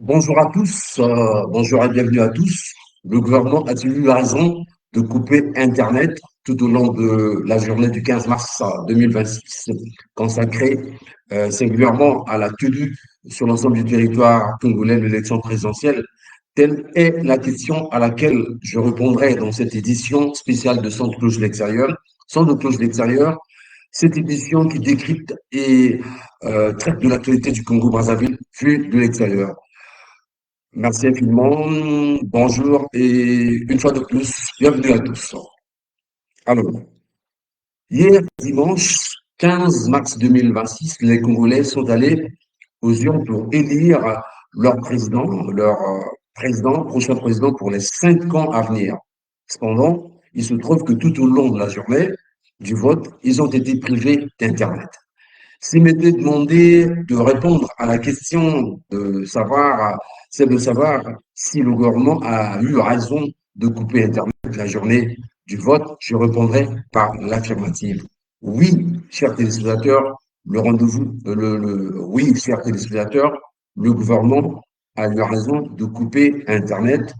Bonjour à tous, bonjour et bienvenue à tous. Le gouvernement a-t-il eu raison de couper Internet tout au long de la journée du 15 mars 2026, consacrée singulièrement à la tenue sur l'ensemble du territoire congolais de l'élection présidentielle? Telle est la question à laquelle je répondrai dans cette édition spéciale de Son de cloche de l'extérieur. Son de cloche de l'extérieur, cette édition qui décrypte et traite de l'actualité du Congo-Brazzaville vue de l'extérieur. Merci infiniment. Bonjour et une fois de plus, bienvenue à tous. Alors, hier dimanche 15 mars 2026, les Congolais sont allés aux urnes pour élire leur prochain président pour les 5 ans à venir. Cependant, il se trouve que tout au long de la journée du vote, ils ont été privés d'Internet. S'il m'était demandé de répondre à la question de savoir, c'est de savoir si le gouvernement a eu raison de couper Internet la journée du vote, je répondrais par l'affirmative. Oui, chers téléspectateurs, le rendez-vous, oui, chers téléspectateurs, le gouvernement a eu raison de couper Internet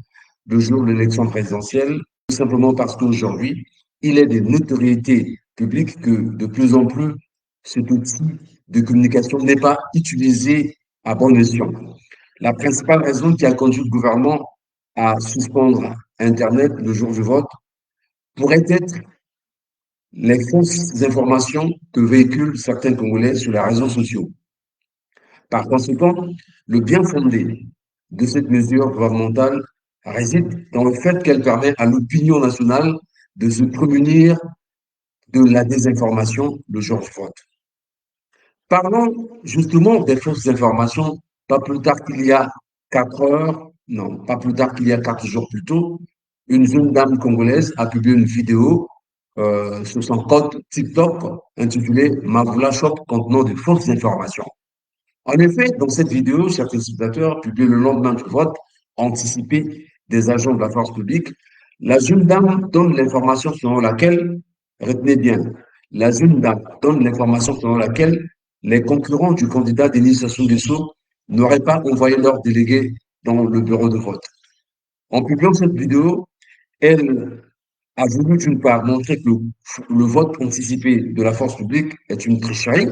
le jour de l'élection présidentielle, tout simplement parce qu'aujourd'hui, il est de notoriété publique que de plus en plus cet outil de communication n'est pas utilisé à bon escient. La principale raison qui a conduit le gouvernement à suspendre Internet le jour du vote pourrait être les fausses informations que véhiculent certains Congolais sur les réseaux sociaux. Par conséquent, le bien fondé de cette mesure gouvernementale réside dans le fait qu'elle permet à l'opinion nationale de se prémunir de la désinformation le jour du vote. Parlons justement des fausses informations. Pas plus tard qu'il y a 4 heures, non, pas plus tard qu'il y a 4 jours plus tôt, une jeune dame congolaise a publié une vidéo sur son compte TikTok intitulée Mavula Shop contenant de fausses informations. En effet, dans cette vidéo, chers téléspectateurs, publiée le lendemain du vote, anticipé des agents de la force publique, la jeune dame donne l'information selon laquelle, retenez bien, la jeune dame donne l'information selon laquelle les concurrents du candidat Denis Sassou Nguesso n'auraient pas envoyé leurs délégués dans le bureau de vote. En publiant cette vidéo, elle a voulu d'une part montrer que le vote anticipé de la force publique est une tricherie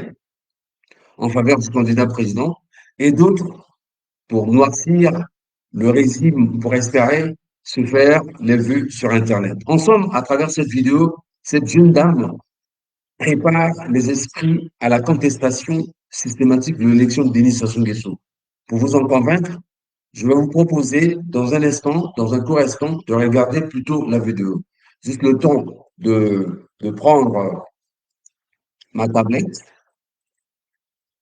en faveur du candidat président, et d'autres pour noircir le régime, pour espérer se faire les vues sur Internet. En somme, à travers cette vidéo, cette jeune dame prépare les esprits à la contestation systématique de l'élection de Denis Sassou Nguesso. Pour vous en convaincre, je vais vous proposer dans un instant, dans un court instant, de regarder plutôt la vidéo. Juste le temps de prendre ma tablette,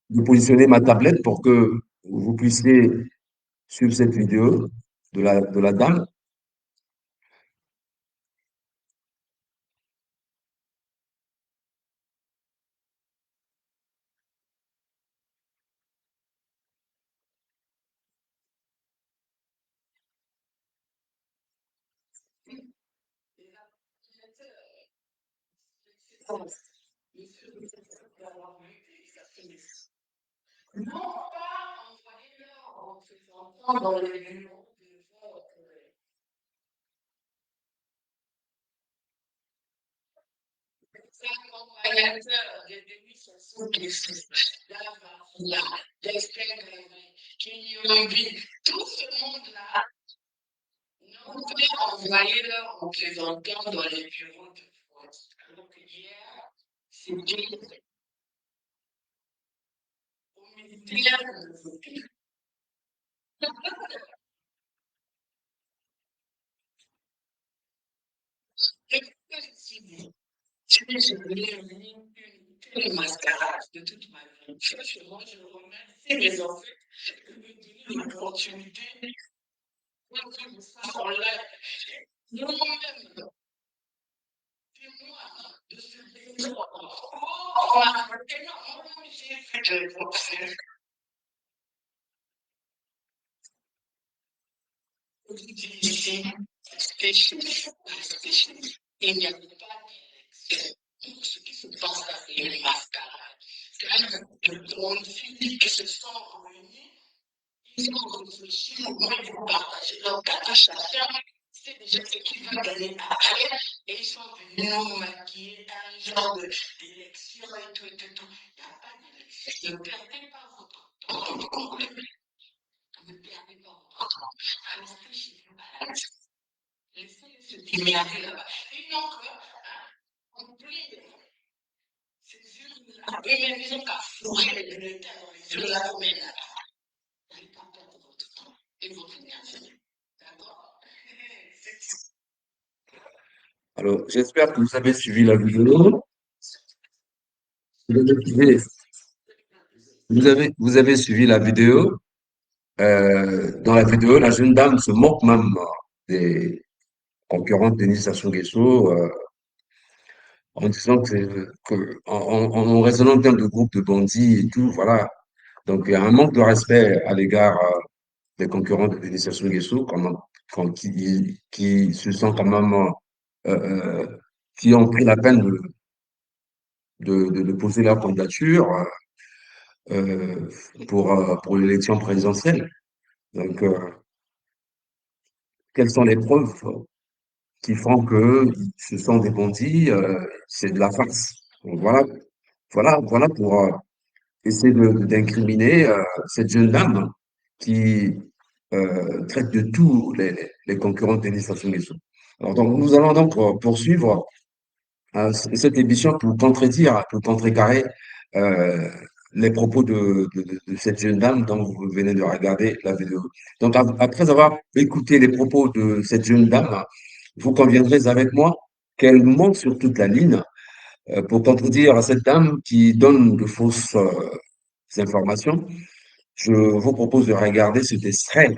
de positionner ma tablette pour que vous puissiez suivre cette vidéo de la dame. Alors, j'espère que vous avez suivi la vidéo. Vous avez suivi, vous avez suivi la vidéo. Dans la vidéo, la jeune dame se moque même des concurrentes de Denis Sassou Nguesso, en disant en raisonnant en termes de groupe de bandits et tout, voilà. Donc, il y a un manque de respect à l'égard des concurrents de Denis Sassou Nguesso, qui se sentent quand même, qui ont pris la peine de poser leur candidature euh, pour l'élection présidentielle. Donc, quelles sont les preuves qui font que ce sont des bandits? C'est de la farce. Donc, voilà pour essayer d'incriminer cette jeune dame qui traite de tous les concurrents de Denis Sassou Nguesso. Alors, donc, nous allons donc poursuivre cette émission pour contrecarrer euh, les propos de cette jeune dame dont vous venez de regarder la vidéo. Donc, après avoir écouté les propos de cette jeune dame, vous conviendrez avec moi qu'elle ment sur toute la ligne pour contredire à cette dame qui donne de fausses informations. Je vous propose de regarder cet extrait,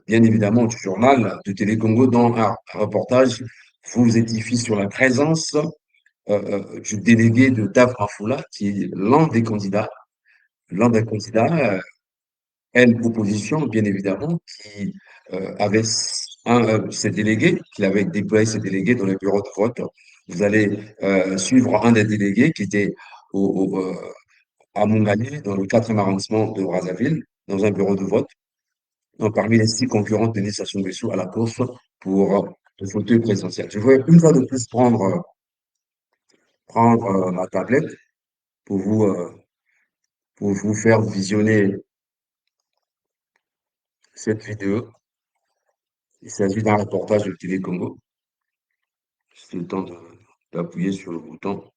bien évidemment, du journal de Télé Congo, dans un reportage vous édifie sur la présence du délégué de Davra qui est l'un des candidats, une opposition, bien évidemment, qui avait ses délégués, qui avait déployé ses délégués dans les bureaux de vote. Vous allez suivre un des délégués qui était à Montgagné, dans le 4e arrondissement de Brazzaville, dans un bureau de vote, donc parmi les 6 concurrents de Denis Sassou Nguesso à la course pour le fauteuil présidentiel. Je vais une fois de plus prendre ma tablette pour pour vous faire visionner cette vidéo. Il s'agit d'un reportage de Télé Congo. C'est le temps d'appuyer sur le bouton.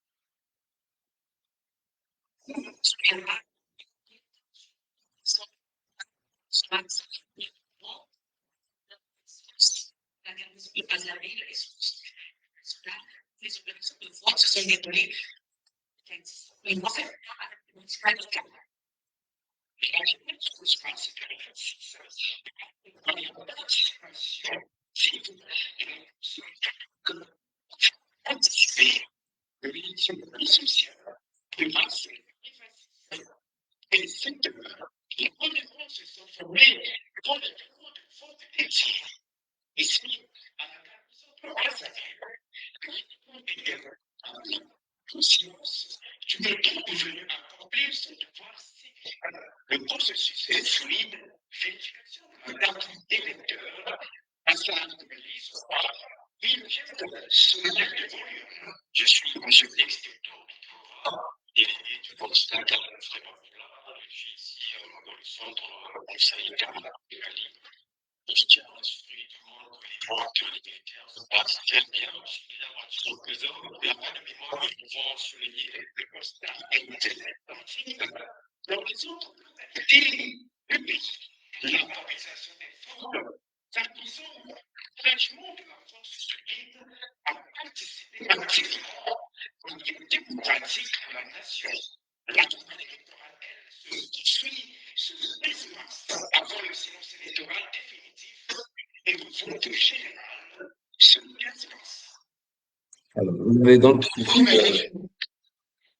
Alors,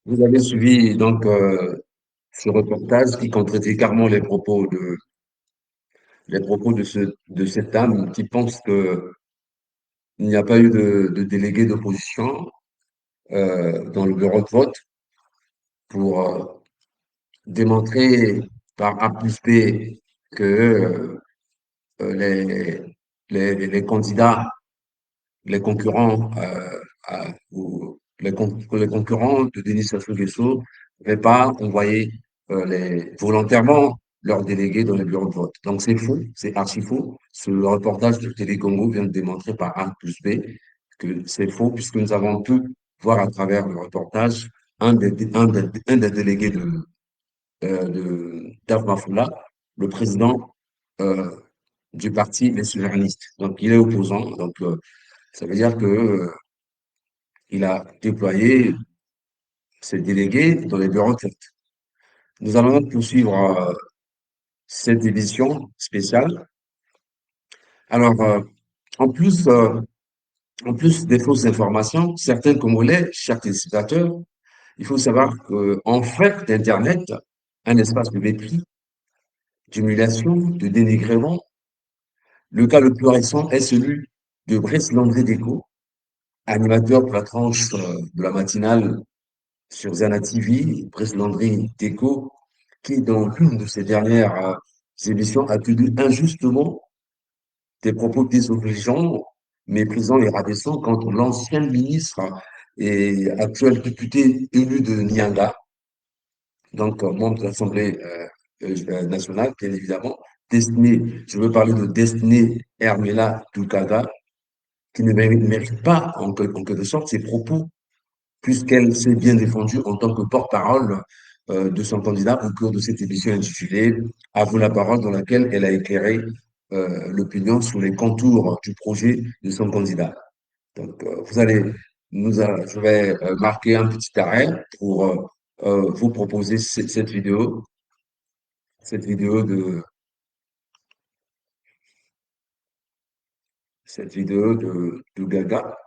vous avez suivi donc ce reportage qui contredit carrément les propos de cette dame qui pense que il n'y a pas eu de délégué d'opposition dans le bureau de vote pour démontrer par A plus B que les, les candidats, les concurrents, ou les concurrents de Denis Sassou Nguesso n'avaient pas envoyé volontairement leurs délégués dans les bureaux de vote. Donc c'est faux, c'est archi faux. Ce reportage de Télé Congo vient de démontrer par A plus B que c'est faux, puisque nous avons pu voir à travers le reportage un des délégués d'Af Mafoula, le président euh, du parti Les Souverainistes. Donc il est opposant. Donc ça veut dire que il a déployé ses délégués dans les bureaux de vote. Nous allons donc poursuivre cette édition spéciale. Alors, en plus des fausses informations, certains Congolais, chers téléspectateurs, il faut savoir qu'en fait d'Internet, un espace de mépris, d'humiliation, de dénigrement, le cas le plus récent est celui de Brice Landry Déco, animateur pour la tranche de la matinale sur Zana TV, Brice Landry Déco, qui, dans l'une de ses dernières émissions, a tenu injustement des propos désobligeants, méprisant et rabaissant contre l'ancien ministre et actuel député élu de Nianga, donc membre de l'Assemblée nationale, bien évidemment, je veux parler de Destiné Hermela Dukaga, qui ne mérite pas, en quelque sorte, ses propos, puisqu'elle s'est bien défendue en tant que porte-parole de son candidat au cours de cette émission intitulée À vous la parole, dans laquelle elle a éclairé l'opinion sur les contours du projet de son candidat. Donc, je vais marquer un petit arrêt pour vous proposer cette vidéo de Gaga.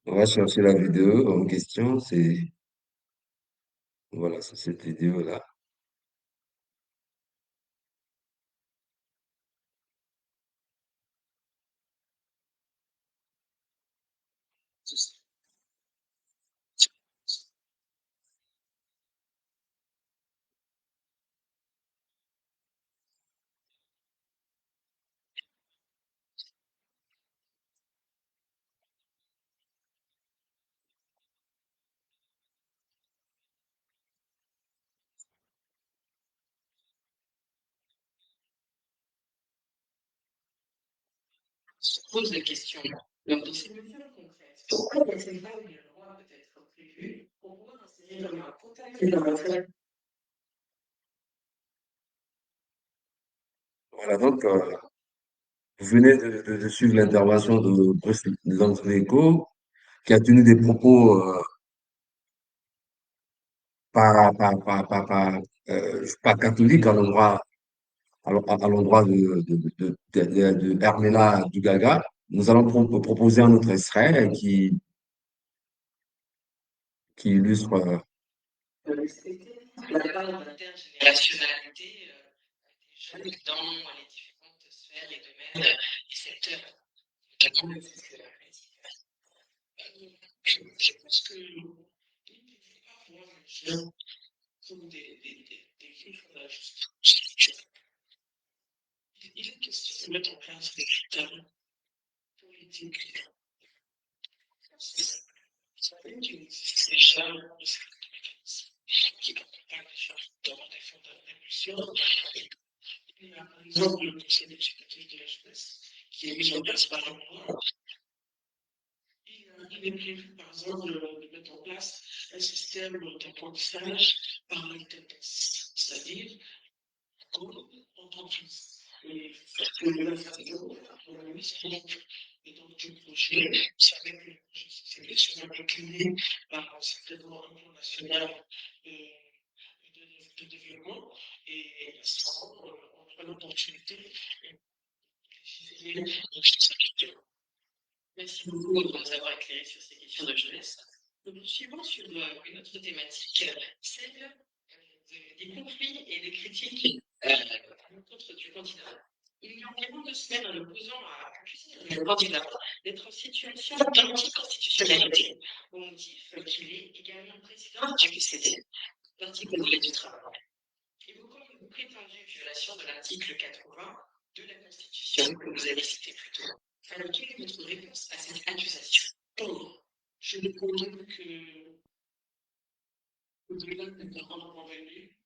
On va chercher la vidéo en question. Voilà, c'est cette vidéo-là. Se pose la question. Donc, dans ces mesures concrètes, pourquoi n'est-il pas une loi peut-être prévue pour pouvoir insérer dans un contact et dans la famille? Voilà, donc, vous venez de suivre l'intervention de Bruce Lanzneco, qui a tenu des propos pas catholiques à l'endroit de Hermela Dugaga. Nous allons proposer un autre extrait qui illustre respecter la part d'intergénérationnalité des jeunes dans les différentes sphères et domaines et secteurs. Notamment, je pense que l'idée n'est pas pour voir les jeunes comme des livres structure. Il est question de mettre en place des critères politiques. Ça veut dire qu'il existe déjà un mécanisme qui accompagne les gens dans des fonds d'impulsion. Il y a par exemple le conseil exécutif de la jeunesse qui est mis en place par un loi. Il est prévu, par exemple, de mettre en place un système d'apprentissage par l'alternance, c'est-à-dire comme entreprise. Et la façon dont la mise en œuvre et donc du projet, c'est avec le projet CCD sera décliné par certainement un plan national de développement Et à ce moment, on prend l'opportunité de légiférer sur cette question. Merci beaucoup de nous avoir éclairé sur ces questions de jeunesse. Nous poursuivons sur une autre thématique, celle des conflits et des critiques à l'encontre du candidat. Il y a environ 2 semaines, un opposant a accusé le candidat d'être en situation d'anticonstitutionnalité, au motif qu'il est également président du PCT, Parti congolais du travail, évoquant une prétendue violation de l'article 80 de la Constitution que vous avez cité plus tôt. Alors, quelle est votre réponse à cette accusation? Bon, je réponds que au-delà de la rendre convaincue,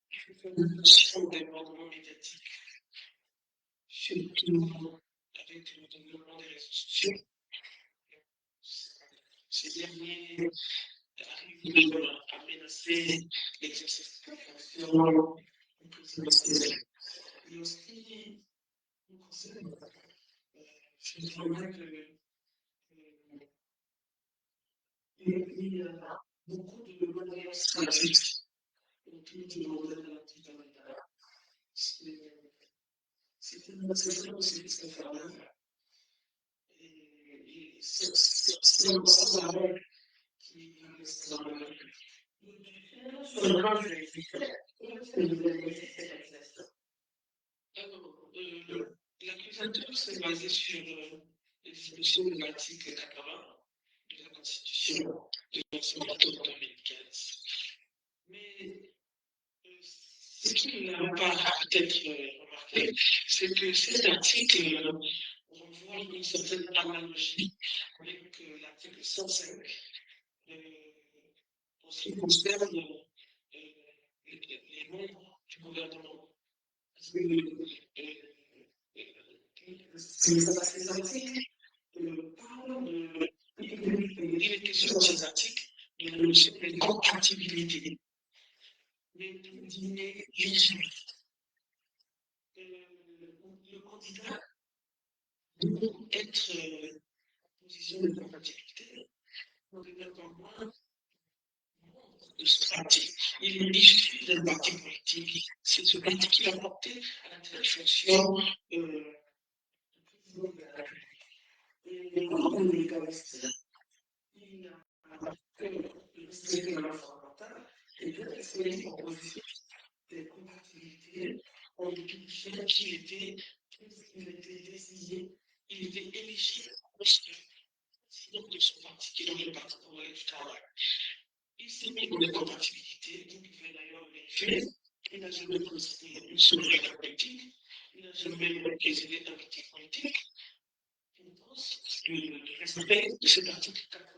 je fais attention au développement médiatique, surtout avec le développement des réseaux sociaux. Ces derniers arrivent à menacer l'exercice de la fonction présidentielle. Et aussi, nous concerne, je dirais qu'il y a beaucoup de malveillance racistes autour du modèle anti-candidat. C'est une session aussi infernale. Et c'est sans arrêt qui reste dans le sur le plan juridique. Comment est-ce que vous analysez cette accusation? Alors, l'accusateur s'est basé sur les dispositions de l'article 80 de la Constitution de 1995. Mais ce qu'il n'a pas peut-être remarqué, c'est que cet article renvoie une certaine analogie avec l'article 105 en ce qui concerne les membres du gouvernement. Parce que ces articles parlent de. Il est question dans ces articles de la notion de compatibilité. Mais d'inéligibilité. Le candidat doit être en position de compatibilité en devenant membre de ce parti. Il est issu d'un parti politique. C'est ce parti qui l'a porté à la telle fonction de président de la République. Et comme légaliste, il n'a que respecter la loi fondamentale et de rester en position de compatibilité en dépit du fait qu'il était désigné, il était éligible au président de son parti, qui est donc le Parti congolais du travail. Il s'est mis en incompatibilité, donc il fait d'ailleurs vérifier. Il n'a jamais présidé une seule politique, il n'a jamais présidé un parti politique. Je pense que le respect de cet article 80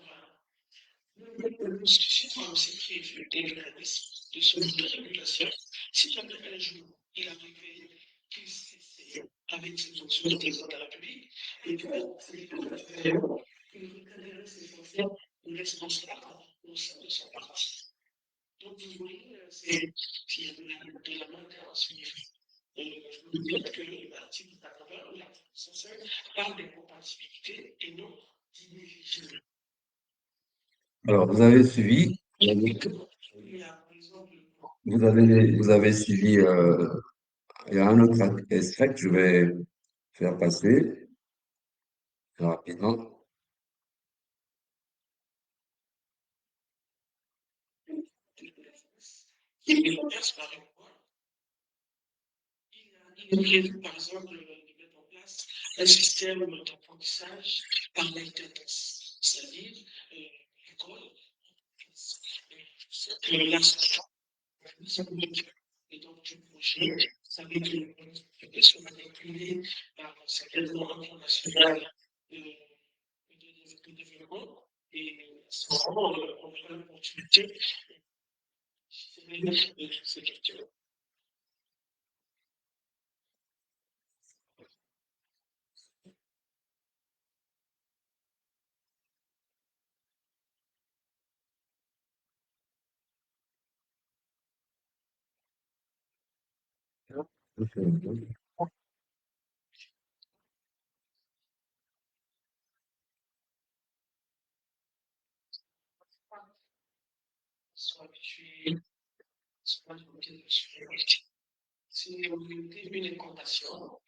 le constitution a aussi prévu des mécanismes de son régulation. Si jamais un jour il arrivait qu'il cessait avec ses fonctions de président de la République, et que c'est tout à fait qu'il recadrerait ses fonctions de responsable au sein de son parti. Donc, vous voyez, c'est qu'il y a de la maintenance au niveau. Je vous dire que l'article 80 ou l'article 105 parle d'incompatibilité et non d'inéligibilité. Alors, vous avez suivi, vous avez suivi, il y a un autre extrait que je vais faire passer rapidement. Il est prévu, par exemple, de mettre en place un système d'apprentissage par l'alternance, c'est-à-dire l'école, l'instruction, et donc du projet, ça veut dire que soit manipulé par certainement un plan national de développement, et à ce moment, on aura l'opportunité de ces questions. Soit habitué C'est une incantation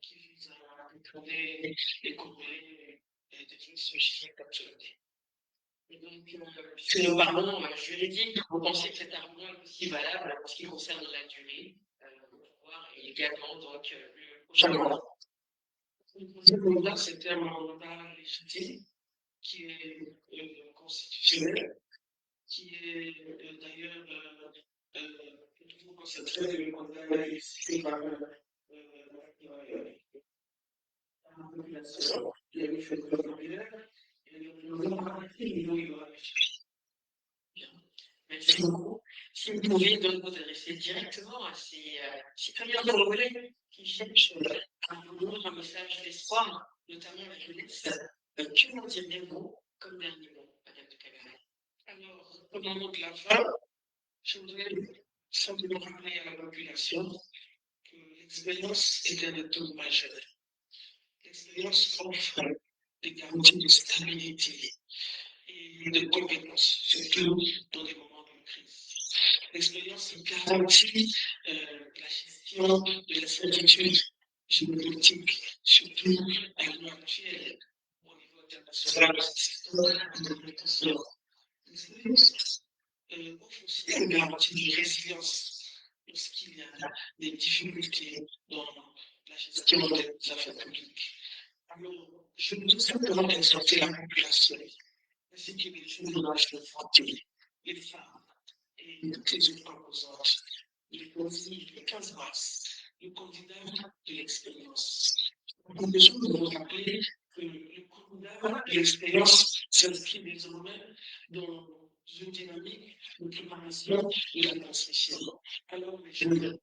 qui vise à contrôler les Congolais des insurgés d'actualité. Donc, si nous parlons juridique, vous pensez que cet argument est aussi valable en ce qui concerne la durée, le pouvoir et également donc, le prochain mandat. Le prochain mandat, c'était un mandat légitime qui est constitutionnel, qui est d'ailleurs toujours concentré le mandat exécuté par la population, il y a eu fait de populaire, et nous avons parlé de Merci beaucoup. Si vous pouvez donc vous adresser directement à ces citoyens congolais qui cherchent à vous donner un message d'espoir, notamment la jeunesse, que m'en diriez-vous comme dernier mot, Madame de Cagara? Alors, au moment de la fin, je voudrais simplement rappeler à la population que l'expérience est un atout majeur. L'expérience offre des garanties de stabilité et de compétences, surtout dans des moments de crise. L'expérience garantit la gestion de la certitude géopolitique, surtout à l'heure actuelle, au niveau international, de la communication. L'expérience offre aussi une garantie de résilience lorsqu'il y a des difficultés dans la gestion des affaires publiques. Alors, je voudrais simplement exhorter la population, ainsi que les jeunes de santé, les femmes et toutes les autres composantes, de choisir le 15 mars le candidat de l'expérience. Nous devons nous rappeler que le candidat de l'expérience s'inscrit désormais dans une dynamique de préparation de la transmission. Alors, les jeunes,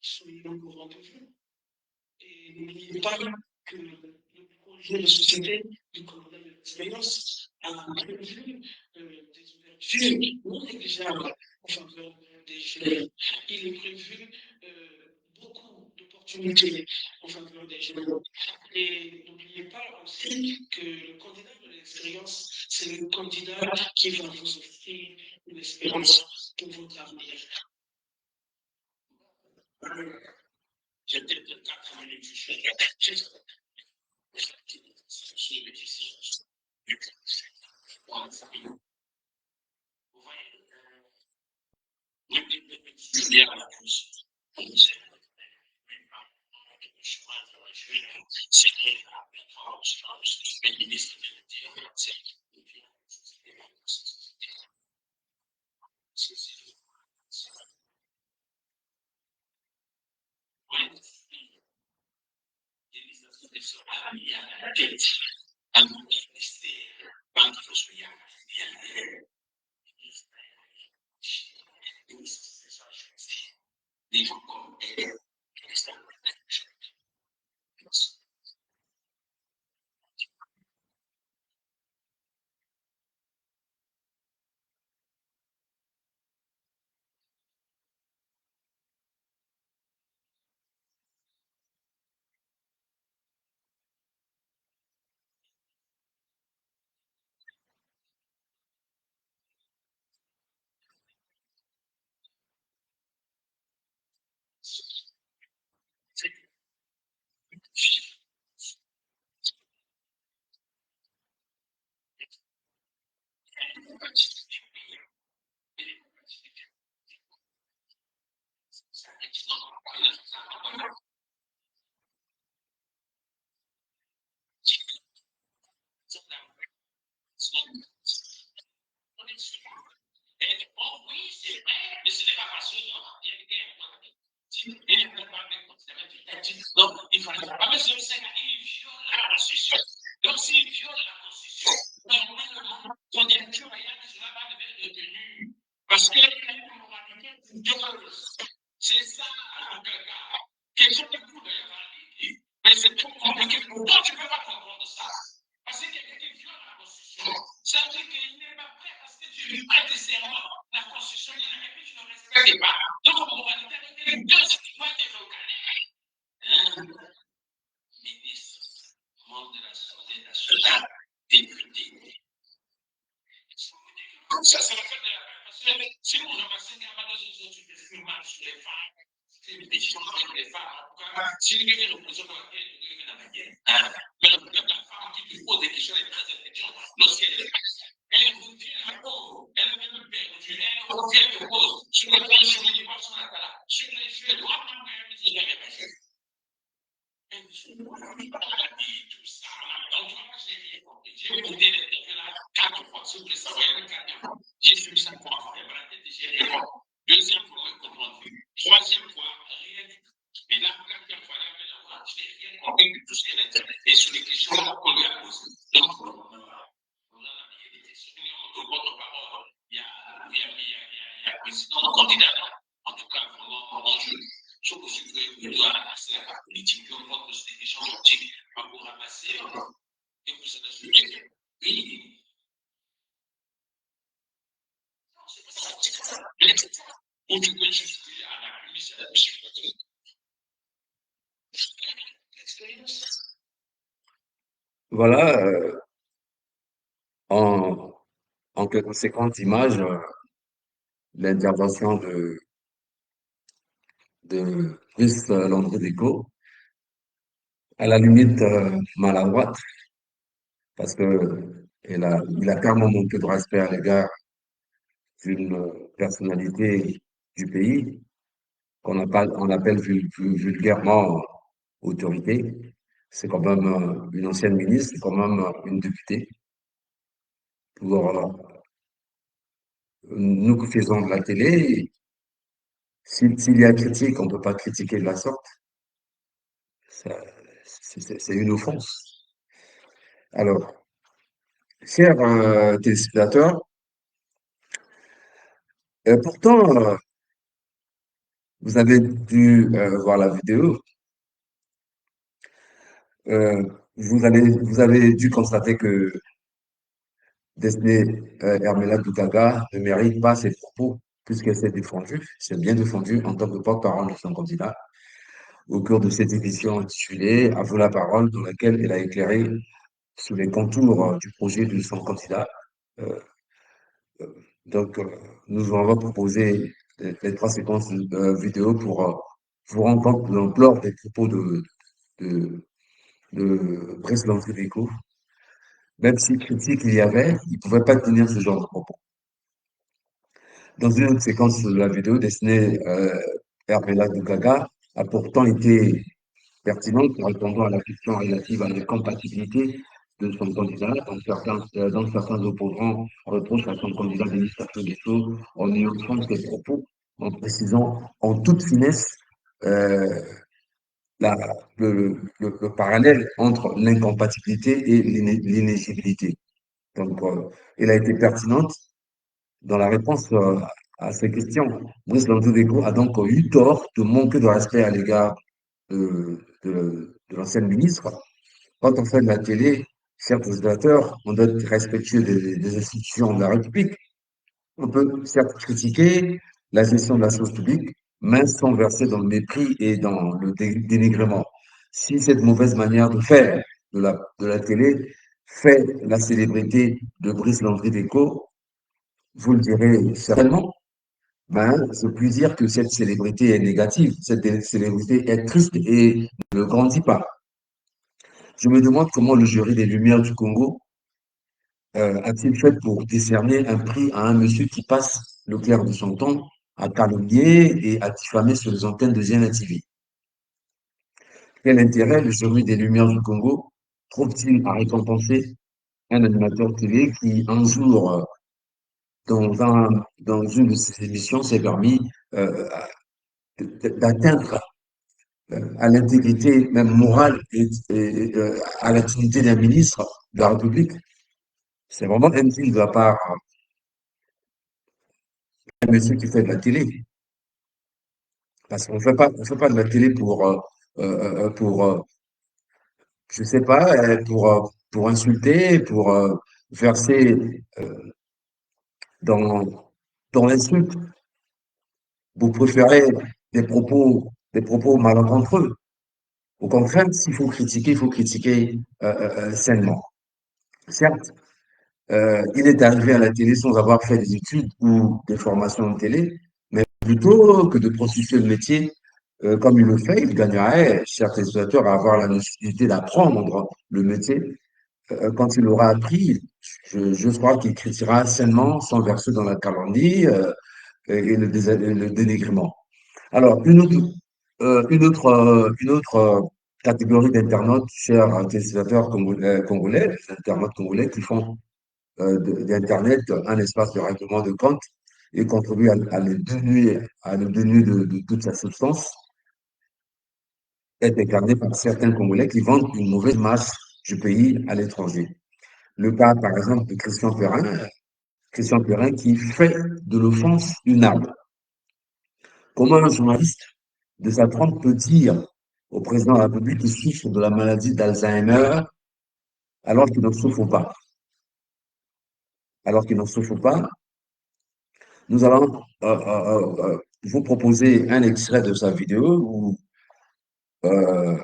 soyez au courant de vous et n'oubliez pas que le projet de société du candidat de l'expérience a prévu des ouvertures non négligeables en faveur des jeunes. Il est prévu beaucoup d'opportunités en faveur des jeunes. Et n'oubliez pas aussi que le candidat de l'expérience, c'est le candidat qui va vous offrir une espérance pour votre avenir. J'étais de 4 minutes, je suis vous voyez, donc, il faut pas mais c'est il viole la Constitution. Donc, s'il viole la Constitution, normalement, son directeur ne sera pas devenu parce qu'il a une moralité douloureuse. C'est ça, question de coup d'ailleurs, mais c'est trop compliqué. Pourquoi tu ne peux pas comprendre ça? Parce que quelqu'un qui viole la Constitution, ça veut dire qu'il n'est pas prêt parce que tu lui prêtes serment, la Constitution, et puis tu ne respectes pas. Donc, en moralité, il y a deux citoyens locaux. Ministre, membre de l'Assemblée nationale, député. Ça, c'est la fin de la paix parce si vous ramassez qu'il y a pas de choses sur les mal sur les femmes, c'est une décision avec les femmes. En tout cas, si le gars représente la guerre, il est dans la guerre. Mais la femme qui te pose des questions, elle est très intelligente. Lorsqu'elle elle revient à cause, elle a même perdu, elle revient à cause sur le plan sur les divorces, sur les jeux, droit de la mère, c'est jamais passé. Tout ça. Donc, moi, j'ai rien compris. J'ai écouté l'interview là 4 fois, si vous voulez savoir, il y a 4 fois. J'ai suivi ça pour avoir dans la tête, j'ai rien compris. Deuxième fois, on comprend. Troisième fois, rien du tout. Et la quatrième fois, là, je n'ai rien compris de tout ce qu'elle a dit. Et sur les questions qu'on lui a posées. Donc, on a des questions, on votre parole. Il y a président candidat. En tout cas, vraiment, je pense que vous doit passer la carte politique, on voit que c'est des gens politiques pour ramasser et vous en assurer. Oui. Ou tu peux juste dire à la police, à la mission. Voilà, en, en quelques séquences d'images, l'intervention de Brice Landry-Déco, à la limite maladroite, parce que il a clairement manqué de respect à l'égard d'une personnalité du pays on appelle vulgairement autorité. C'est quand même une ancienne ministre, c'est quand même une députée. Pour nous qui faisons de la télé, s'il y a critique, on ne peut pas critiquer de la sorte. Ça- c'est une offense. Alors, chers téléspectateurs, pourtant, vous avez dû voir la vidéo, euh, vous avez dû constater que Desné Hermela Dougaga ne mérite pas ses propos, puisqu'elle s'est bien défendue en tant que porte-parole de son candidat, au cours de cette édition intitulée À vous la parole, dans laquelle elle a éclairé sur les contours du projet de son candidat. Euh, donc, nous allons proposer les 3 séquences vidéo pour vous rendre compte de l'ampleur des propos de, de Brice Landry-Déco. Même si critique il y avait, il ne pouvait pas tenir ce genre de propos. Dans une autre séquence de la vidéo destinée Hervé Dougaga a pourtant été pertinente en répondant à la question relative à la compatibilité de son candidat. Donc certains opposants reprochent à son candidat ministre des Sceaux en nuançant ses propos, en précisant en toute finesse euh, la, le parallèle entre l'incompatibilité et l'inéligibilité. Donc, elle a été pertinente dans la réponse à ces questions. Brice Landry-Déco a donc eu tort de manquer de respect à l'égard de l'ancienne ministre. Quand on fait de la télé, chers téléspectateurs, on doit être respectueux des institutions de la République. On peut certes critiquer la gestion de la chose publique, mais sans verser dans le mépris et dans le dénigrement. Si cette mauvaise manière de faire de la télé fait la célébrité de Brice Landry-Déco, vous le direz certainement, ben, je puis dire que cette célébrité est négative, cette célébrité est triste et ne grandit pas. Je me demande comment le jury des Lumières du Congo a-t-il fait pour décerner un prix à un monsieur qui passe le clair de son temps à calomnier et à diffamer sur les antennes de Gena TV. Quel intérêt le jury des Lumières du Congo trouve-t-il à récompenser un animateur télé qui, un jour, dans une de ses émissions, s'est permis d'atteindre à l'intégrité même morale et à la dignité d'un ministre de la République? C'est vraiment indigne de la part d'un monsieur qui fait de la télé. Parce qu'on ne fait pas de la télé pour je sais pas, pour insulter, pour verser dans, dans l'insulte. Vous préférez des propos malencontreux. Au contraire, s'il faut critiquer, il faut critiquer sainement. Certes, Il est arrivé à la télé sans avoir fait des études ou des formations de télé, mais plutôt que de prostituer le métier comme il le fait, il gagnerait, chers téléspectateurs, à avoir la nécessité d'apprendre le métier. Quand il l'aura appris, je crois qu'il critiquera sainement sans verser dans la calomnie et le dénigrement. Alors, une autre catégorie d'internautes, chers téléspectateurs congolais, les internautes congolais qui font d'Internet un espace de règlement de compte et contribue à le dénuer de toute sa substance, est incarné par certains Congolais qui vendent une mauvaise image du pays à l'étranger. Le cas, par exemple, de Christian Perrin qui fait de l'offense une arme. Comment un journaliste de sa trempe peut dire au président de la République qu'il souffre de la maladie d'Alzheimer alors qu'il n'en souffre pas? Alors qu'il n'en souffre pas, nous allons vous proposer un extrait de sa vidéo où euh,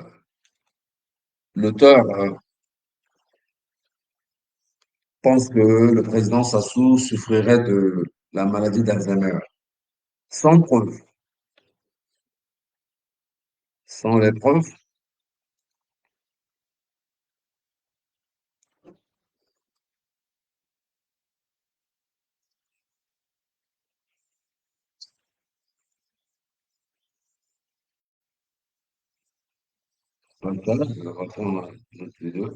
l'auteur pense que le président Sassou souffrirait de la maladie d'Alzheimer. Sans preuve, sans les preuves, voilà, je vais reprendre notre vidéo.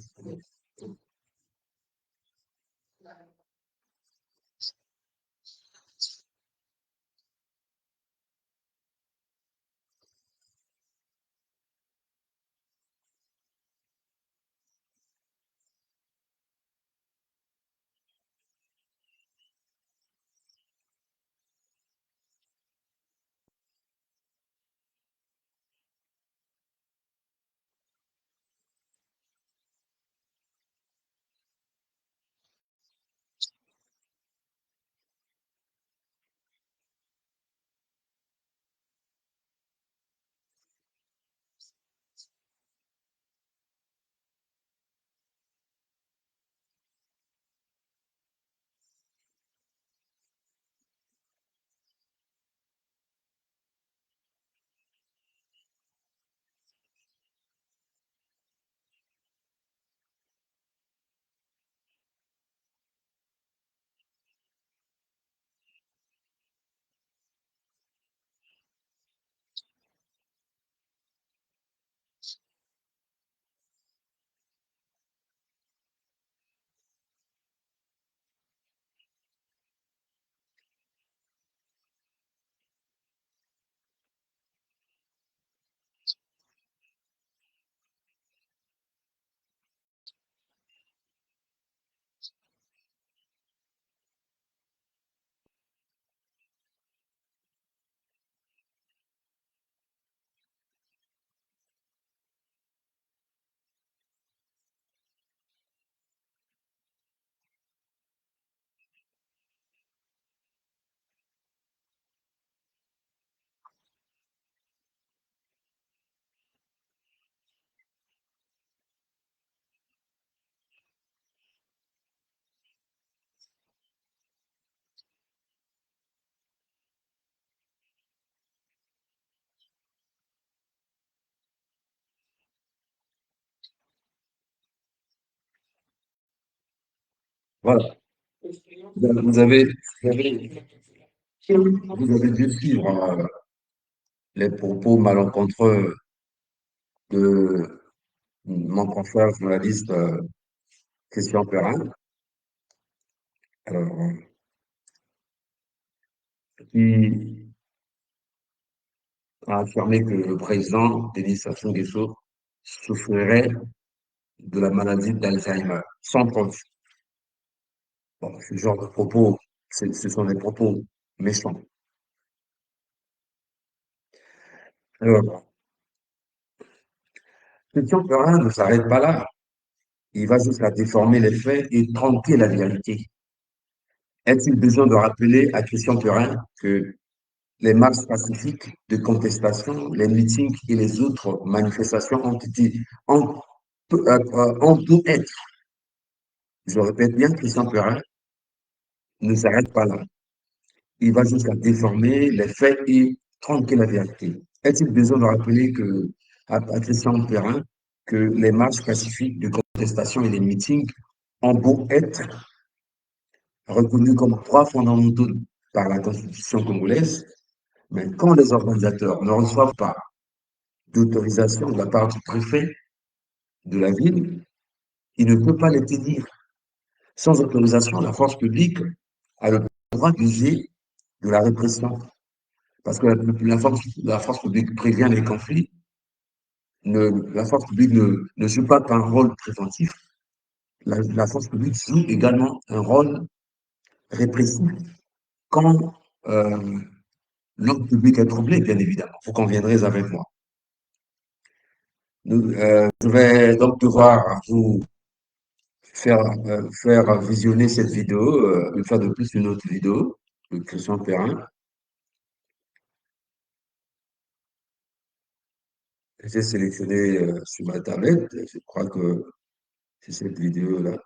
Voilà. Vous avez, vous avez, vous avez dû suivre les propos malencontreux de mon confrère journaliste Christian Perrin, alors, qui a affirmé que le président Denis Sassou Nguesso souffrirait de la maladie d'Alzheimer, sans preuve. Bon, ce genre de propos, ce sont des propos méchants. Alors, Christian Perrin ne s'arrête pas là. Il va jusqu'à déformer les faits et tronquer la vérité. Est-il besoin de rappeler à Christian Perrin que les marches pacifiques de contestation, les meetings et les autres manifestations ont pu être Je répète bien, Christian Perrin ne s'arrête pas là. Il va jusqu'à déformer les faits et tronquer la vérité. Est-il besoin de rappeler à Christian Perrin que les marches pacifiques de contestation et les meetings ont beau être reconnus comme droits fondamentaux par la Constitution congolaise, mais quand les organisateurs ne reçoivent pas d'autorisation de la part du préfet de la ville, ils ne peuvent pas les tenir. Sans autorisation, la force publique a le droit d'user de la répression. Parce que la force publique prévient les conflits, la force publique ne joue pas qu'un rôle préventif, la force publique joue également un rôle répressif quand euh, l'ordre public est troublé, bien évidemment. Vous conviendrez avec moi. Je vais donc devoir vous faire visionner cette vidéo, une fois de plus une autre vidéo de Christian Perrin. J'ai sélectionné sur ma tablette, je crois que c'est cette vidéo-là.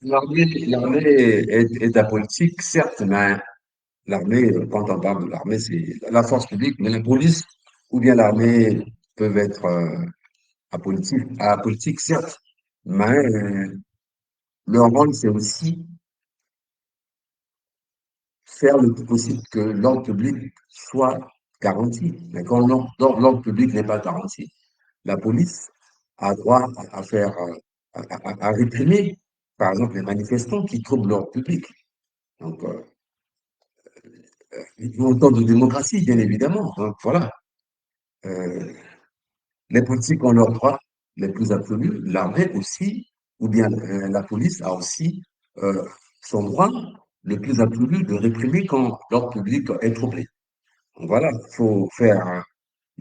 L'armée est apolitique, certes, mais l'armée, quand on parle de l'armée, c'est la force publique, mais la police ou bien l'armée peuvent être apolitiques, certes, mais leur rôle, c'est aussi faire le plus possible que l'ordre public soit garanti. Mais quand l'ordre public n'est pas garanti, la police a droit à faire, à réprimer, par exemple, les manifestants qui troublent l'ordre public. Donc, en temps de démocratie, bien évidemment. Donc, voilà. Euh, les politiques ont leurs droits les plus absolus. L'armée aussi, ou bien la police a aussi euh, son droit le plus absolu de réprimer quand l'ordre public est troublé. Donc, voilà, il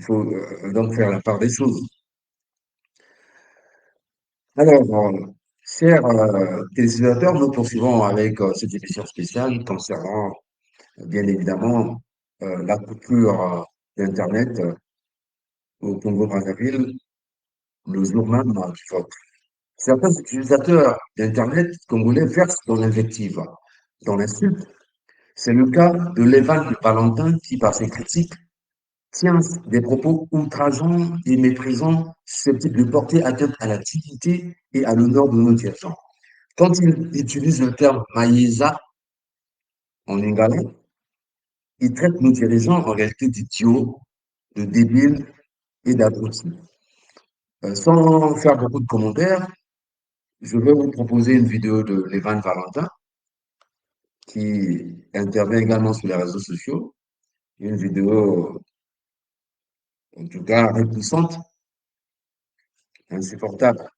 faut donc faire la part des choses. Alors, chers téléspectateurs, nous poursuivons avec cette émission spéciale concernant, bien évidemment, la coupure d'Internet au Congo-Brazzaville le jour même du vote. Certains utilisateurs d'Internet congolais versent dans l'invective, dans l'insulte. C'est le cas de Levan de Valentin qui, par ses critiques, tient des propos outrageants et méprisants susceptibles de porter atteinte à la dignité et à l'honneur de nos dirigeants. Quand il utilise le terme Maïsa en lingala, il traite nos dirigeants en réalité d'idiots, de débiles et d'abrutis. Sans faire beaucoup de commentaires, je vais vous proposer une vidéo de Lévan Valentin qui intervient également sur les réseaux sociaux. Une vidéo, en tout cas, repoussante, insupportable.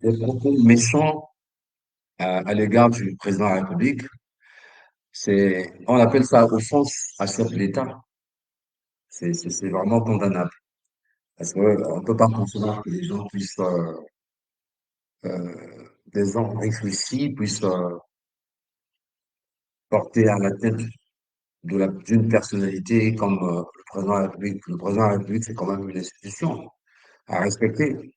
Des propos méchants à l'égard du président de la République, on appelle ça offense à chef de l'État. C'est vraiment condamnable. Parce qu'on ne peut pas concevoir que les gens puissent, des gens réfléchis puissent porter à la tête d'une personnalité comme le président de la République. Le président de la République, c'est quand même une institution à respecter.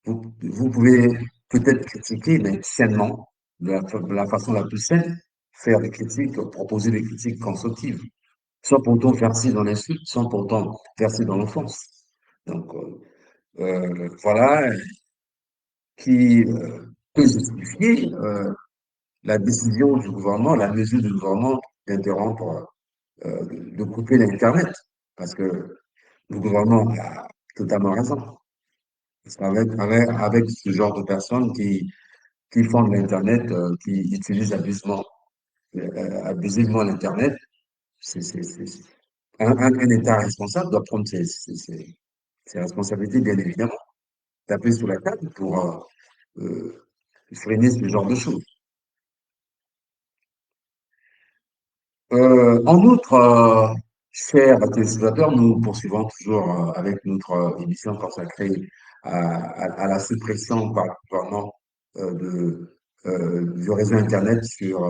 Vous pouvez peut-être critiquer, mais sainement, de la façon la plus saine, faire des critiques, proposer des critiques constructives, sans pourtant verser dans l'insulte, sans pourtant verser dans l'offense. Donc, voilà, qui peut justifier la décision du gouvernement, la mesure du gouvernement d'interrompre, de couper l'Internet, parce que le gouvernement a totalement raison. Parce qu'avec ce genre de personnes qui font de l'Internet, qui utilisent abusivement l'Internet, c'est un État responsable doit prendre ses responsabilités, bien évidemment, taper sur la table pour freiner ce genre de choses. En outre, chers téléspectateurs, nous poursuivons toujours avec notre émission consacrée à la suppression par le gouvernement du réseau Internet sur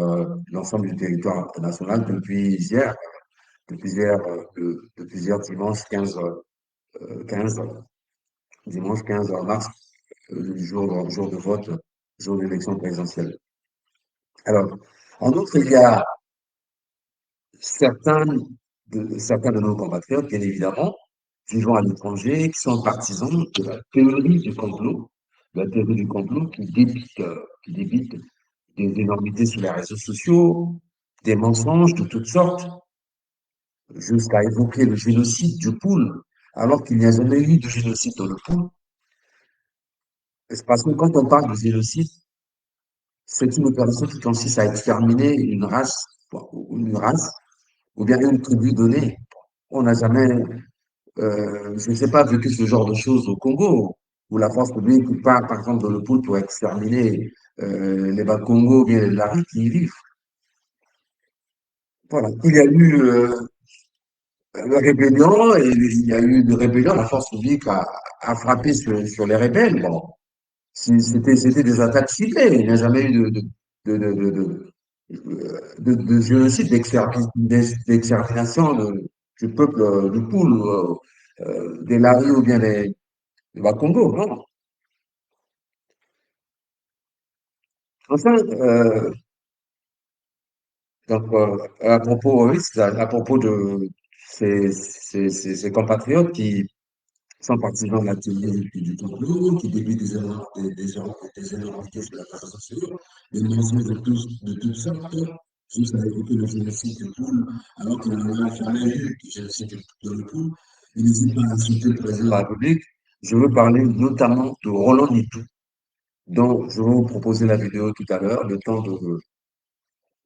l'ensemble du territoire national depuis hier dimanche 15, dimanche 15 mars, jour de vote, jour d'élection présidentielle. Alors, en outre, il y a certains certains de nos compatriotes, bien évidemment, vivant à l'étranger, qui sont partisans de la théorie du complot, qui débite des énormités sur les réseaux sociaux, des mensonges de toutes sortes, jusqu'à évoquer le génocide du poule, alors qu'il n'y a jamais eu de génocide dans le poule. C'est parce que quand on parle de génocide, c'est une opération qui consiste à exterminer une race, ou bien une tribu donnée. On n'a jamais, je ne sais pas, vécu ce genre de choses au Congo, où la force publique part, par exemple, dans le poule pour exterminer les Bakongo ou bien les Lari qui y vivent. Voilà. Il y a eu la rébellion, et il y a eu une rébellion, la force publique a frappé sur les rebelles. Bon, c'était des attaques ciblées, il n'y a jamais eu de génocide, d'extermination du peuple du Poul, des Lari ou bien des Bakongo, non. Enfin, donc, à propos, oui, à propos de ces compatriotes qui sont partisans de la théorie du complot, qui débutent des énormités sur la place sociale, des mensonges de toutes sortes, juste à évoquer le génocide du Poule, alors qu'il n'y a jamais eu de génocide de le Poule. Il n'hésite pas à insulter le président de la République. Je veux parler notamment de Roland Nitou, dont je vais vous proposer la vidéo tout à l'heure, le temps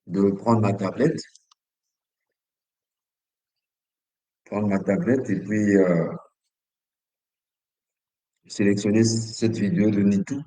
de prendre ma tablette et puis sélectionner cette vidéo de Nitou.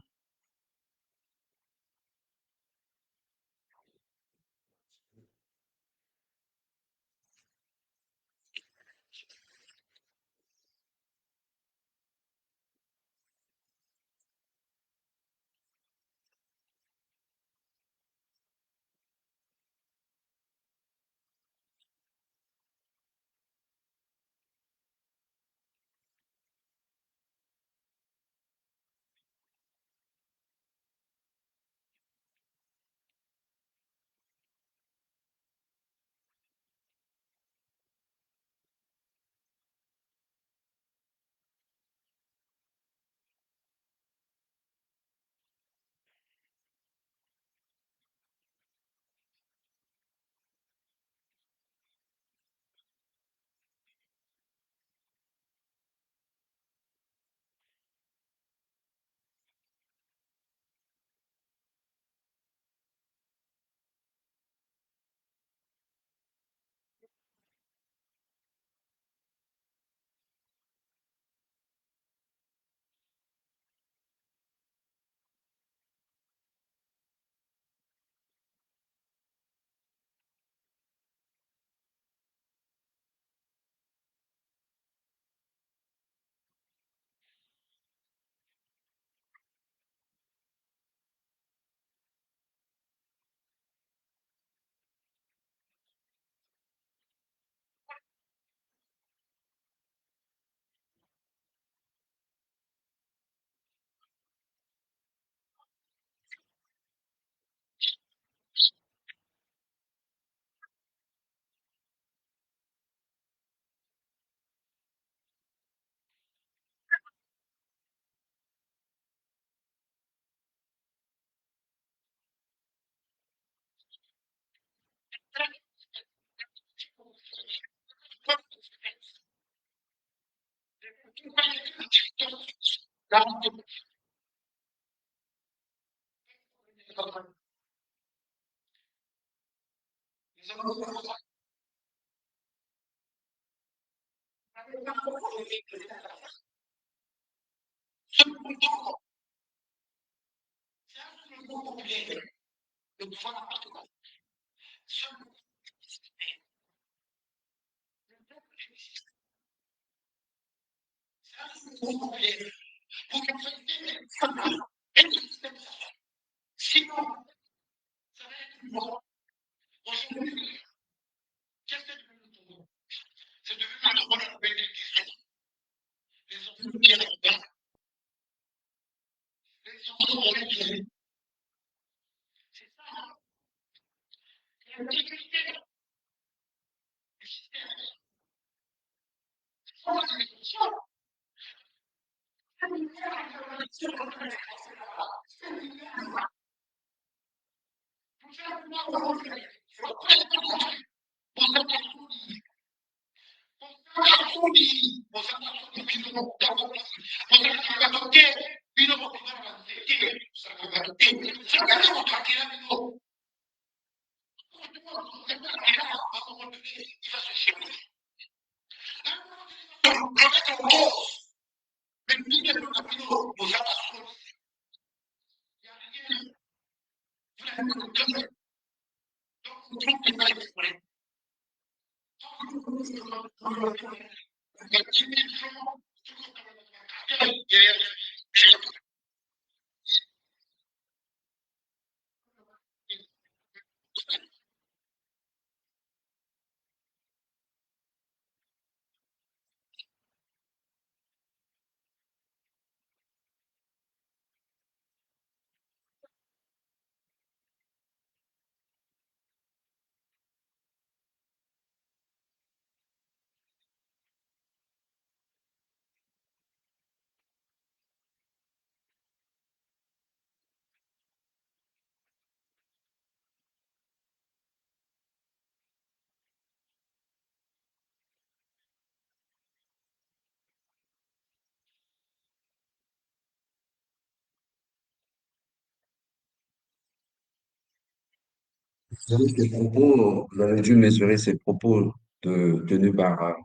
Vous avez dû mesurer ces propos tenus par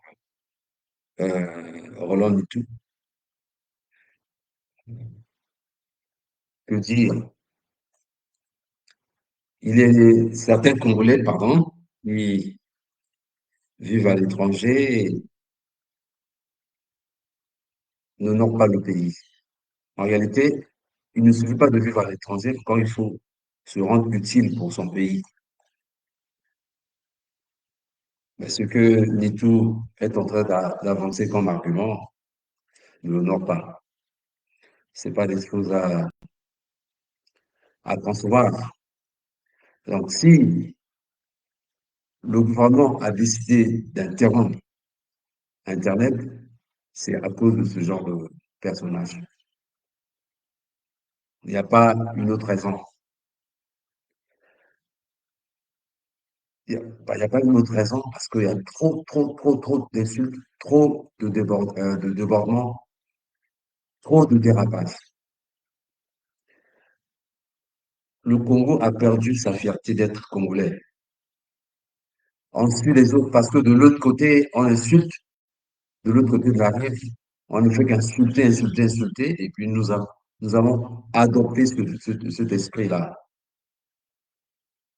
Roland Mitou. Que dire? Il est certains Congolais, pardon, qui vivent à l'étranger et n'honorent pas le pays. En réalité, il ne suffit pas de vivre à l'étranger quand il faut se rendre utile pour son pays. Mais ce que Nitou est en train d'avancer comme argument ne l'honore pas. C'est pas des choses à concevoir. Donc, si le gouvernement a décidé d'interrompre Internet, c'est à cause de ce genre de personnage. Il n'y a pas une autre raison. Il y a pas une autre raison parce qu'il y a trop d'insultes, trop de débordements, trop de dérapages. Le Congo a perdu sa fierté d'être congolais. On suit les autres parce que de l'autre côté, on insulte, de l'autre côté de la rive, on ne fait qu'insulter, insulter, insulter, et puis nous avons adopté cet esprit-là.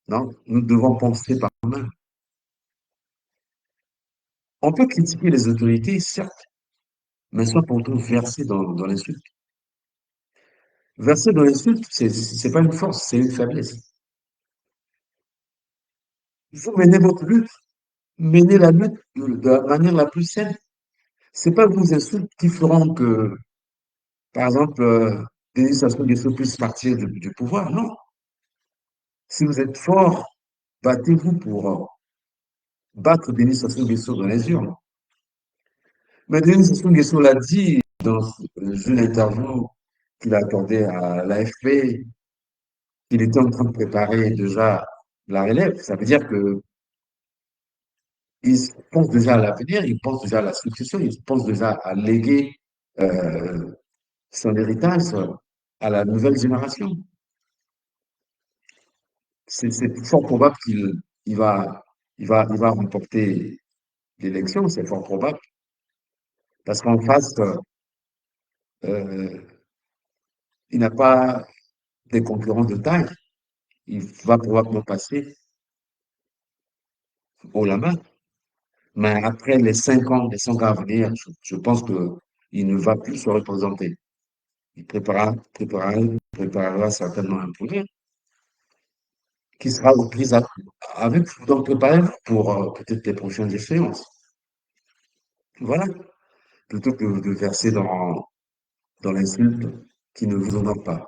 Non, nous devons penser par nous-mêmes. On peut critiquer les autorités, certes, mais sans pourtant verser dans l'insulte. Verser dans l'insulte, c'est pas une force, c'est une faiblesse. Vous menez votre lutte, menez la lutte de la manière la plus saine. C'est pas vos insultes qui feront que, par exemple, Denis Sassou Nguesso puisse partir du pouvoir. Non. Si vous êtes fort, battez-vous pour battre Denis Sassou Nguesso dans les urnes. Mais Denis Sassou Nguesso l'a dit dans une interview qu'il a accordée à l'AFP, qu'il était en train de préparer déjà la relève. Ça veut dire que ils pensent déjà à l'avenir, ils pensent déjà à la succession, ils pensent déjà à léguer euh, son héritage à la nouvelle génération. C'est fort probable il va, il va remporter l'élection, c'est fort probable, parce qu'en face, euh, il n'a pas des concurrents de taille. Il va probablement passer haut la main. Mais après les 5 ans à venir, je pense qu'il ne va plus se représenter. Il préparera certainement un poulet qui sera pris avec, donc préparez-vous pour peut-être les prochaines échéances. Voilà, plutôt que de verser dans l'insulte qui ne vous honore pas.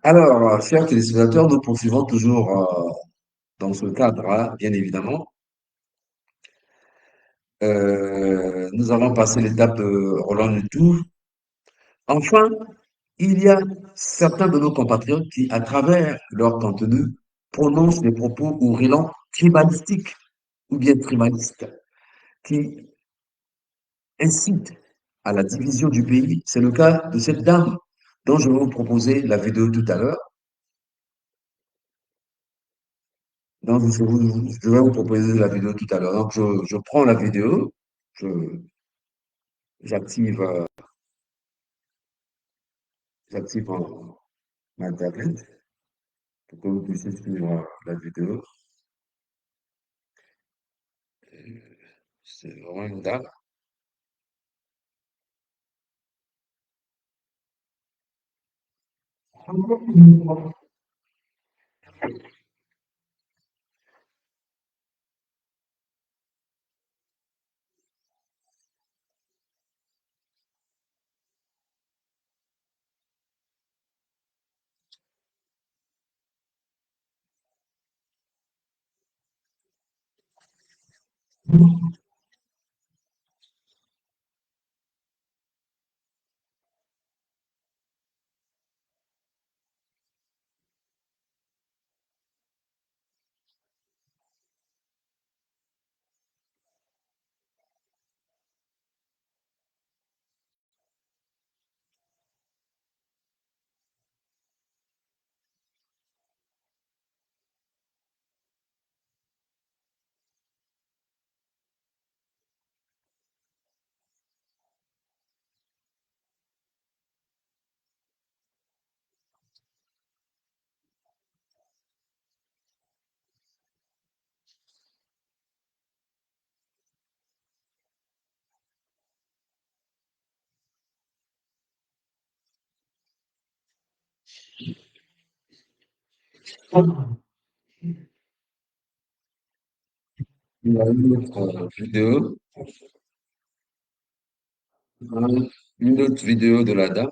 Alors, chers téléspectateurs, nous poursuivons toujours dans ce cadre-là, bien évidemment. Nous avons passé l'étape de Roland Lutour. Enfin, il y a certains de nos compatriotes qui, à travers leur contenu, prononcent des propos ourlants tribalistiques ou bien tribalistes, qui incitent à la division du pays. C'est le cas de cette dame dont je vais vous proposer la vidéo tout à l'heure. Donc, je vais vous proposer la vidéo tout à l'heure. Donc, je prends la vidéo, je- j'active j'active ma tablette pour que vous puissiez suivre la vidéo. C'est vraiment une dame. Il y a une autre vidéo, une autre vidéo de la dame.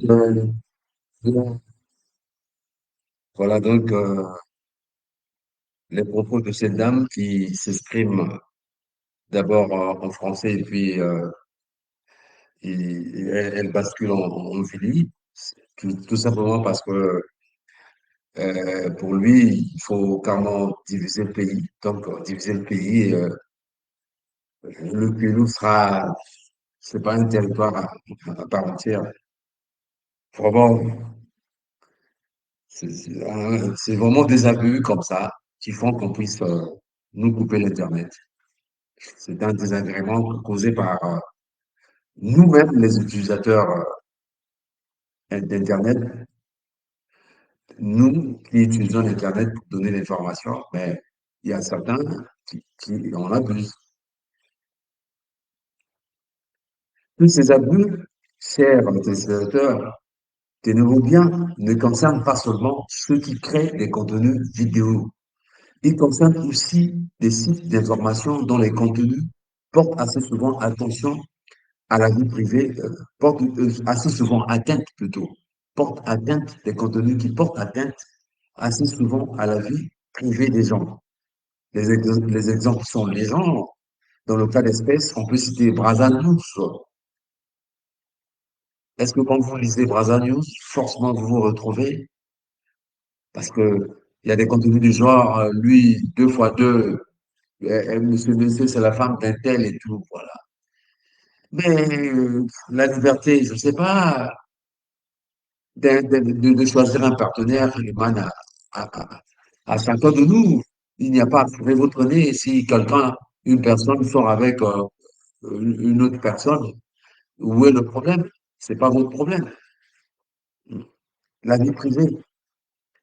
Euh, Voilà donc les propos de cette dame qui s'exprime d'abord en français et puis elle bascule en Vili, tout simplement parce que pour lui, il faut carrément diviser le pays. Donc, diviser le pays, le Pélou sera, c'est pas un territoire à part entière. Vraiment, c'est vraiment des abus comme ça qui font qu'on puisse nous couper l'Internet. C'est un désagrément causé par nous-mêmes, les utilisateurs d'Internet, nous qui utilisons l'Internet pour donner l'information, mais il y a certains qui en abusent. Tous ces abus, chers utilisateurs, tenez-vous bien, ne concernent pas seulement ceux qui créent des contenus vidéo. Ils concernent aussi des sites d'information dont les contenus portent assez souvent attention à la vie privée, portent assez souvent atteinte plutôt, portent atteinte des contenus qui portent atteinte assez souvent à la vie privée des gens. Les exemples sont les gens. Dans le cas d'espèce, on peut citer Brazza News. Est-ce que quand vous lisez Brazza News, forcément vous vous retrouvez? Parce que il y a des contenus du genre, lui, deux fois deux, monsieur, c'est la femme d'un tel et tout, voilà. Mais la liberté, je ne sais pas, de choisir un partenaire émane à chacun de nous. Il n'y a pas à fourrer votre nez si quelqu'un, une personne sort avec une autre personne. Où est le problème? C'est pas votre problème. La vie privée.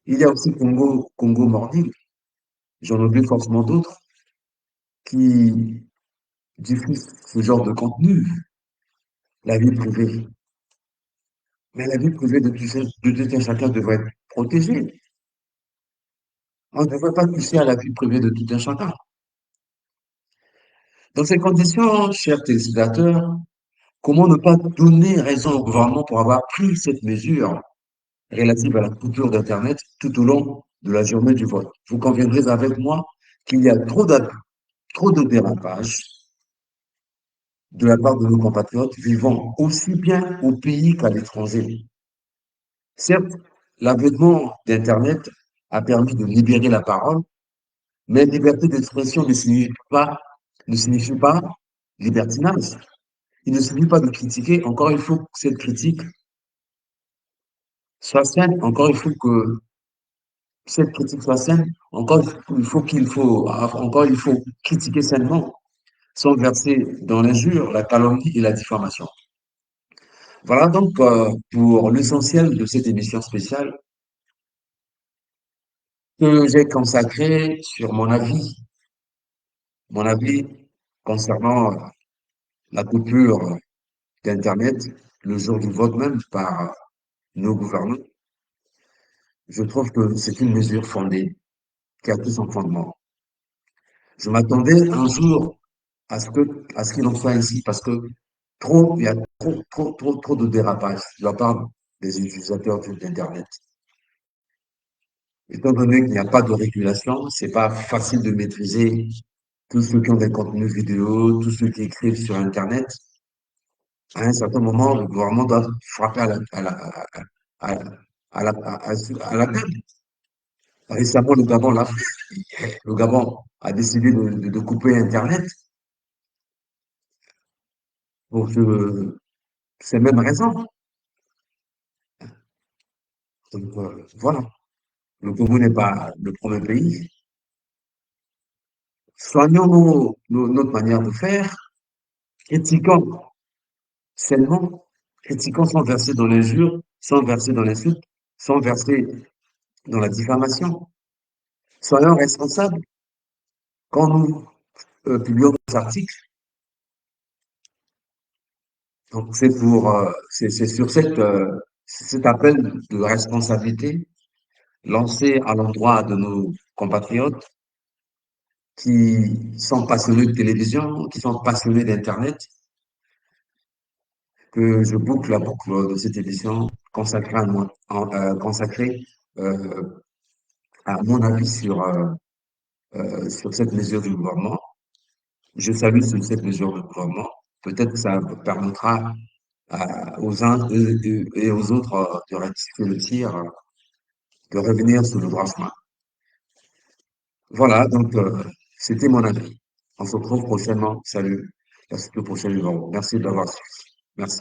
Il y a aussi Congo Morning, j'en oublie forcément d'autres, qui diffusent ce genre de contenu, la vie privée. Mais la vie privée de tout un chacun devrait être protégée. On ne devrait pas toucher à la vie privée de tout un chacun. Dans ces conditions, chers téléspectateurs, comment ne pas donner raison au gouvernement pour avoir pris cette mesure relative à la coupure d'Internet tout au long de la journée du vote? Vous conviendrez avec moi qu'il y a trop de dérapages de la part de nos compatriotes vivant aussi bien au pays qu'à l'étranger. Certes, l'avènement d'Internet a permis de libérer la parole, mais liberté d'expression ne signifie pas libertinage. Il ne suffit pas de critiquer, encore il faut que cette critique soit saine, encore il faut que cette critique soit saine, encore il faut critiquer sainement, sans verser dans l'injure, la calomnie et la diffamation. Voilà donc pour l'essentiel de cette émission spéciale que j'ai consacrée sur mon avis concernant la coupure d'Internet le jour du vote même par nos gouvernants. Je trouve que c'est une mesure fondée, qui a tout son fondement. Je m'attendais un jour à ce qu'il en soit ainsi, parce que il y a trop de dérapages de la part des utilisateurs d'Internet. Étant donné qu'il n'y a pas de régulation, c'est pas facile de maîtriser tous ceux qui ont des contenus vidéo, tous ceux qui écrivent sur Internet. À un certain moment, le gouvernement doit frapper à, à la table. Récemment, le Gabon l'a fait. Le Gabon a décidé de couper Internet pour ces mêmes raisons. Donc, voilà. Le Togo n'est pas le premier pays. Soignons notre manière de faire, critiquons sainement, critiquons sans verser dans l'injure, sans verser dans l'insulte, sans verser dans la diffamation. Soyons responsables quand nous publions des articles. Donc, c'est sur cet appel de responsabilité lancé à l'endroit de nos compatriotes qui sont passionnés de télévision, qui sont passionnés d'Internet, que je boucle la boucle de cette émission consacrée à consacrée euh, à mon avis sur cette mesure du gouvernement. Je salue cette mesure du gouvernement. Peut-être que ça permettra aux uns et aux autres de rectifier le tir, de revenir sur le droit chemin. Voilà, donc c'était mon avis. On se retrouve prochainement. Salut. À ce prochain numéro. Merci d'avoir suivi. Merci.